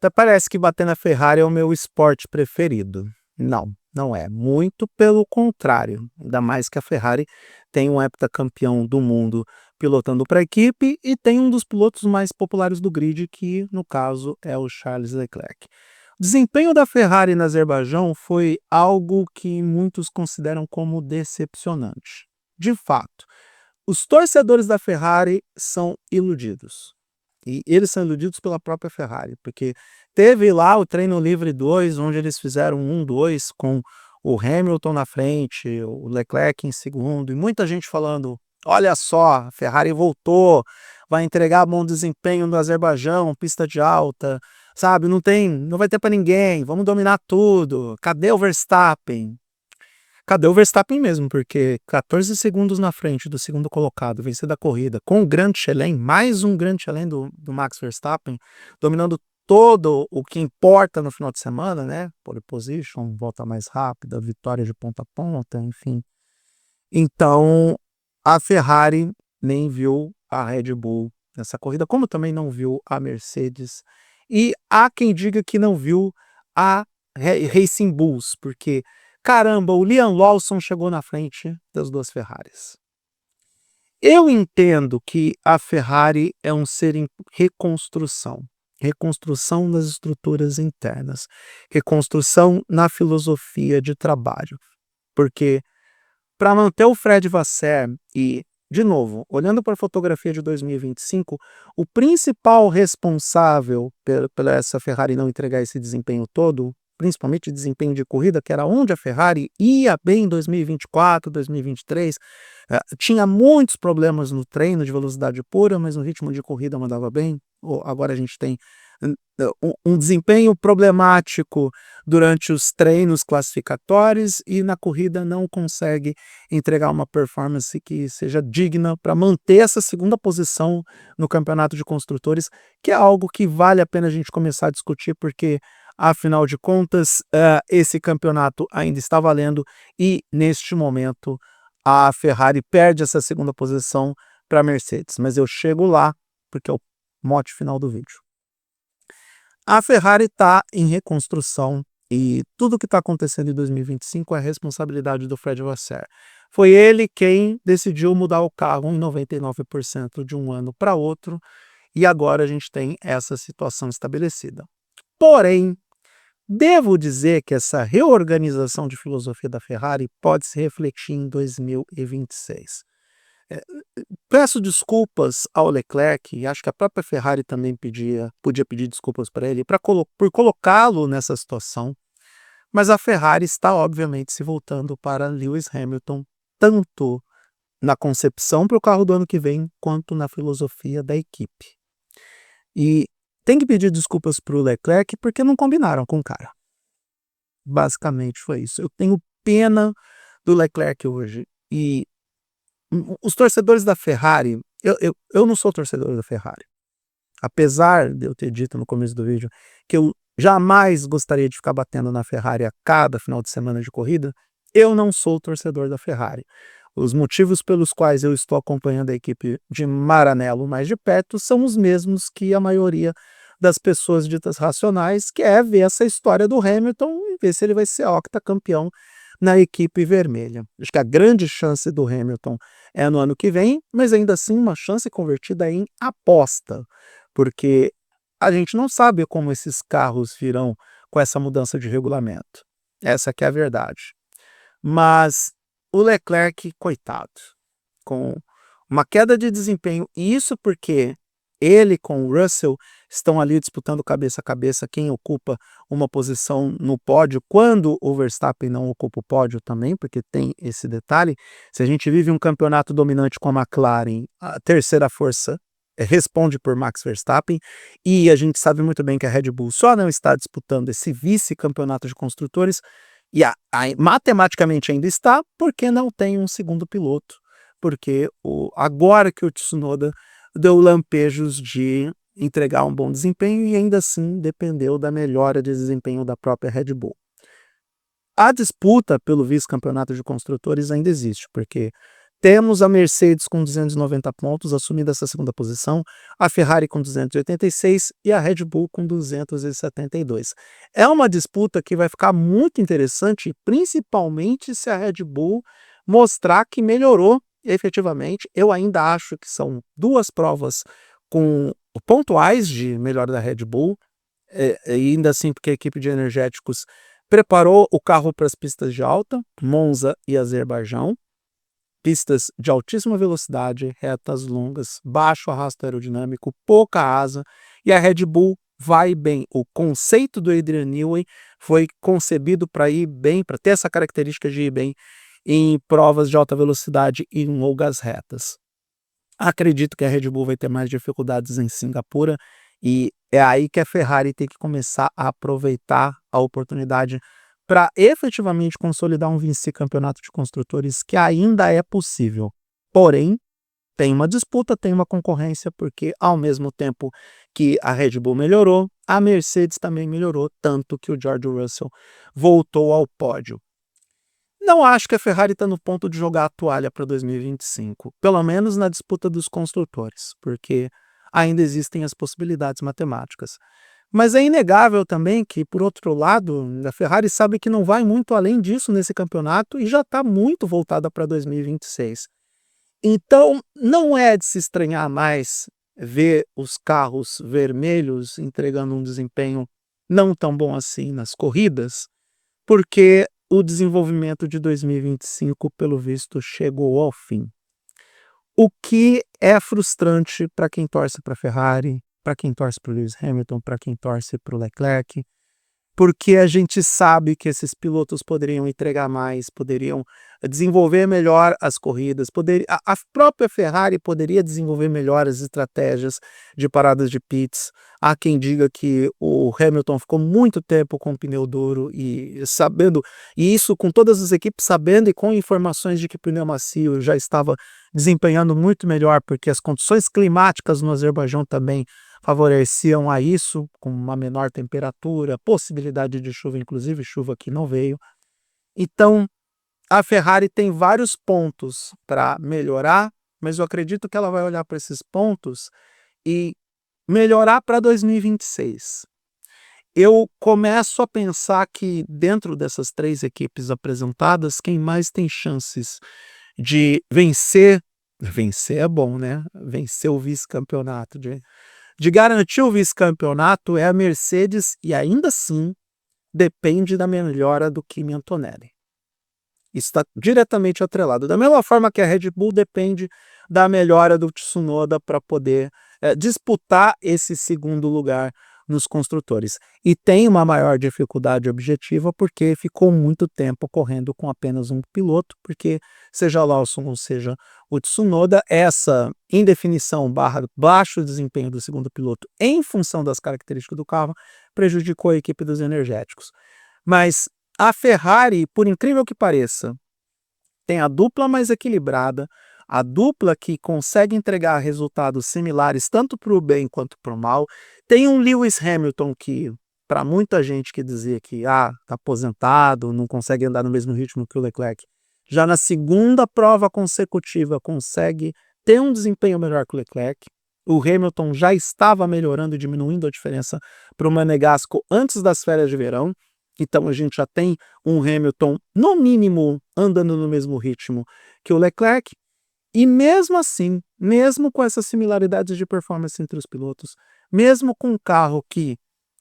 Até parece que bater na Ferrari é o meu esporte preferido. Não, não é. Muito pelo contrário. Ainda mais que a Ferrari tem um heptacampeão do mundo pilotando para a equipe e tem um dos pilotos mais populares do grid, que no caso é o Charles Leclerc. O desempenho da Ferrari no Azerbaijão foi algo que muitos consideram como decepcionante. De fato, os torcedores da Ferrari são iludidos. E eles são iludidos pela própria Ferrari, porque teve lá o treino livre 2, onde eles fizeram 1-2 com o Hamilton na frente, o Leclerc em segundo, e muita gente falando: olha só, a Ferrari voltou, vai entregar bom desempenho no Azerbaijão, pista de alta, sabe? Não vai ter para ninguém, vamos dominar tudo. Cadê o Verstappen? Cadê o Verstappen mesmo? Porque 14 segundos na frente do segundo colocado, vencendo a corrida, com o Grand Chelem, mais um Grand Chelem do Max Verstappen, dominando todo o que importa no final de semana, né? Pole position, volta mais rápida, vitória de ponta a ponta, enfim. Então, a Ferrari nem viu a Red Bull nessa corrida, como também não viu a Mercedes. E há quem diga que não viu a Racing Bulls, porque caramba, o Liam Lawson chegou na frente das duas Ferraris. Eu entendo que a Ferrari é um ser em reconstrução. Reconstrução das estruturas internas. Reconstrução na filosofia de trabalho. Porque para manter o Fred Vasseur e, de novo, olhando para a fotografia de 2025, o principal responsável pela essa Ferrari não entregar esse desempenho todo, principalmente desempenho de corrida, que era onde a Ferrari ia bem em 2024, 2023, tinha muitos problemas no treino de velocidade pura, mas no ritmo de corrida mandava bem. Agora a gente tem um desempenho problemático durante os treinos classificatórios e na corrida não consegue entregar uma performance que seja digna para manter essa segunda posição no campeonato de construtores, que é algo que vale a pena a gente começar a discutir, porque afinal de contas esse campeonato ainda está valendo e neste momento a Ferrari perde essa segunda posição para a Mercedes, mas eu chego lá porque é o mote final do vídeo. A Ferrari está em reconstrução e tudo o que está acontecendo em 2025 é responsabilidade do Fred Vasseur. Foi ele quem decidiu mudar o carro em 99% de um ano para outro e agora a gente tem essa situação estabelecida. Porém, devo dizer que essa reorganização de filosofia da Ferrari pode se refletir em 2026. Peço desculpas ao Leclerc, e acho que a própria Ferrari também podia pedir desculpas para ele por colocá-lo nessa situação, mas a Ferrari está obviamente se voltando para Lewis Hamilton, tanto na concepção para o carro do ano que vem, quanto na filosofia da equipe. E tem que pedir desculpas para o Leclerc porque não combinaram com o cara. Basicamente foi isso. Eu tenho pena do Leclerc hoje. E os torcedores da Ferrari, eu não sou torcedor da Ferrari. Apesar de eu ter dito no começo do vídeo que eu jamais gostaria de ficar batendo na Ferrari a cada final de semana de corrida, eu não sou torcedor da Ferrari. Os motivos pelos quais eu estou acompanhando a equipe de Maranello mais de perto são os mesmos que a maioria das pessoas ditas racionais, que é ver essa história do Hamilton e ver se ele vai ser octacampeão na equipe vermelha. Acho que a grande chance do Hamilton é no ano que vem, mas ainda assim uma chance convertida em aposta, porque a gente não sabe como esses carros virão com essa mudança de regulamento. Essa que é a verdade. Mas o Leclerc, coitado, com uma queda de desempenho, e isso porque ele com o Russell estão ali disputando cabeça a cabeça quem ocupa uma posição no pódio, quando o Verstappen não ocupa o pódio também, porque tem esse detalhe. Se a gente vive um campeonato dominante com a McLaren, a terceira força responde por Max Verstappen, e a gente sabe muito bem que a Red Bull só não está disputando esse vice-campeonato de construtores, e matematicamente ainda está, porque não tem um segundo piloto, porque agora que o Tsunoda deu lampejos de entregar um bom desempenho e ainda assim dependeu da melhora de desempenho da própria Red Bull. A disputa pelo vice-campeonato de construtores ainda existe, porque Temos a Mercedes com 290 pontos, assumindo essa segunda posição, a Ferrari com 286 e a Red Bull com 272. É uma disputa que vai ficar muito interessante, principalmente se a Red Bull mostrar que melhorou efetivamente. Eu ainda acho que são duas provas com pontuais de melhora da Red Bull, ainda assim porque a equipe de energéticos preparou o carro para as pistas de alta, Monza e Azerbaijão. Pistas de altíssima velocidade, retas longas, baixo arrasto aerodinâmico, pouca asa, e a Red Bull vai bem. O conceito do Adrian Newey foi concebido para ir bem, para ter essa característica de ir bem em provas de alta velocidade e em longas retas. Acredito que a Red Bull vai ter mais dificuldades em Singapura e é aí que a Ferrari tem que começar a aproveitar a oportunidade para efetivamente consolidar um vice-campeonato de construtores que ainda é possível. Porém, tem uma disputa, tem uma concorrência, porque ao mesmo tempo que a Red Bull melhorou, a Mercedes também melhorou, tanto que o George Russell voltou ao pódio. Não acho que a Ferrari está no ponto de jogar a toalha para 2025, pelo menos na disputa dos construtores, porque ainda existem as possibilidades matemáticas. Mas é inegável também que, por outro lado, a Ferrari sabe que não vai muito além disso nesse campeonato e já está muito voltada para 2026. Então, não é de se estranhar mais ver os carros vermelhos entregando um desempenho não tão bom assim nas corridas, porque o desenvolvimento de 2025, pelo visto, chegou ao fim. O que é frustrante para quem torce para a Ferrari, para quem torce para o Lewis Hamilton, para quem torce para o Leclerc, porque a gente sabe que esses pilotos poderiam entregar mais, poderiam desenvolver melhor as corridas, a própria Ferrari poderia desenvolver melhor as estratégias de paradas de pits. Há quem diga que o Hamilton ficou muito tempo com o pneu duro e sabendo, e isso com todas as equipes sabendo e com informações de que o pneu macio já estava desempenhando muito melhor, porque as condições climáticas no Azerbaijão também favoreciam a isso, com uma menor temperatura, possibilidade de chuva, inclusive chuva que não veio. Então, a Ferrari tem vários pontos para melhorar, mas eu acredito que ela vai olhar para esses pontos e melhorar para 2026. Eu começo a pensar que dentro dessas três equipes apresentadas, quem mais tem chances de vencer é bom, né? Vencer o vice-campeonato, de garantir o vice-campeonato é a Mercedes e ainda assim depende da melhora do Kimi Antonelli. Isso está diretamente atrelado. Da mesma forma que a Red Bull depende da melhora do Tsunoda para poder disputar esse segundo lugar nos construtores. E tem uma maior dificuldade objetiva porque ficou muito tempo correndo com apenas um piloto, porque seja Lawson ou seja o Tsunoda, essa indefinição barra baixo desempenho do segundo piloto em função das características do carro prejudicou a equipe dos energéticos. Mas a Ferrari, por incrível que pareça, tem a dupla mais equilibrada, a dupla que consegue entregar resultados similares tanto para o bem quanto para o mal. Tem um Lewis Hamilton que, para muita gente que dizia que está aposentado, não consegue andar no mesmo ritmo que o Leclerc, já na segunda prova consecutiva consegue ter um desempenho melhor que o Leclerc. O Hamilton já estava melhorando e diminuindo a diferença para o Monegasco antes das férias de verão. Então a gente já tem um Hamilton, no mínimo, andando no mesmo ritmo que o Leclerc. E mesmo assim, mesmo com essas similaridades de performance entre os pilotos, mesmo com um carro que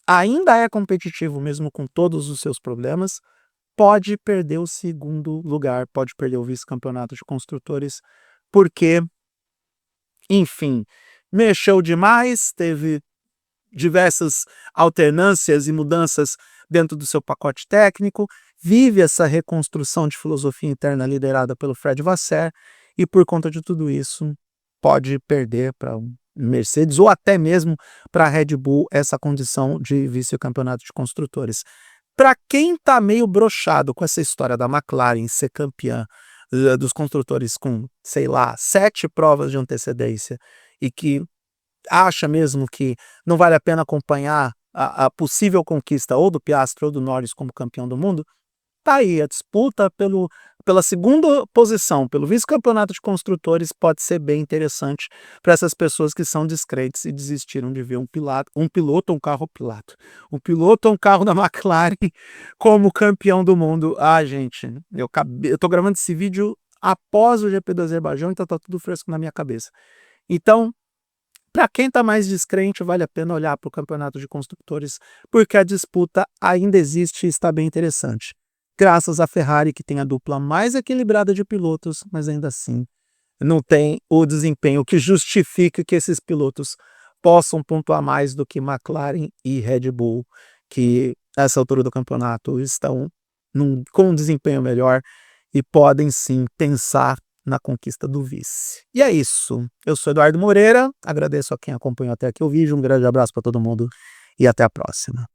ainda é competitivo, mesmo com todos os seus problemas, pode perder o segundo lugar, pode perder o vice-campeonato de construtores, porque, enfim, mexeu demais, teve diversas alternâncias e mudanças dentro do seu pacote técnico, vive essa reconstrução de filosofia interna liderada pelo Fred Vasseur, e por conta de tudo isso, pode perder para o Mercedes ou até mesmo para a Red Bull essa condição de vice-campeonato de construtores. Para quem está meio broxado com essa história da McLaren ser campeã dos construtores com, sei lá, 7 provas de antecedência e que acha mesmo que não vale a pena acompanhar a possível conquista ou do Piastri ou do Norris como campeão do mundo, tá aí a disputa pela segunda posição, pelo vice-campeonato de construtores, pode ser bem interessante para essas pessoas que são descrentes e desistiram de ver um piloto ou um piloto ou um carro da McLaren como campeão do mundo. Ah, gente, eu tô gravando esse vídeo após o GP do Azerbaijão, então tá tudo fresco na minha cabeça. Então, para quem está mais descrente, vale a pena olhar para o campeonato de construtores, porque a disputa ainda existe e está bem interessante. Graças à Ferrari, que tem a dupla mais equilibrada de pilotos, mas ainda assim não tem o desempenho que justifica que esses pilotos possam pontuar mais do que McLaren e Red Bull, que nessa altura do campeonato estão com um desempenho melhor e podem sim pensar na conquista do vice. E é isso. Eu sou Eduardo Moreira, agradeço a quem acompanhou até aqui o vídeo, um grande abraço para todo mundo e até a próxima.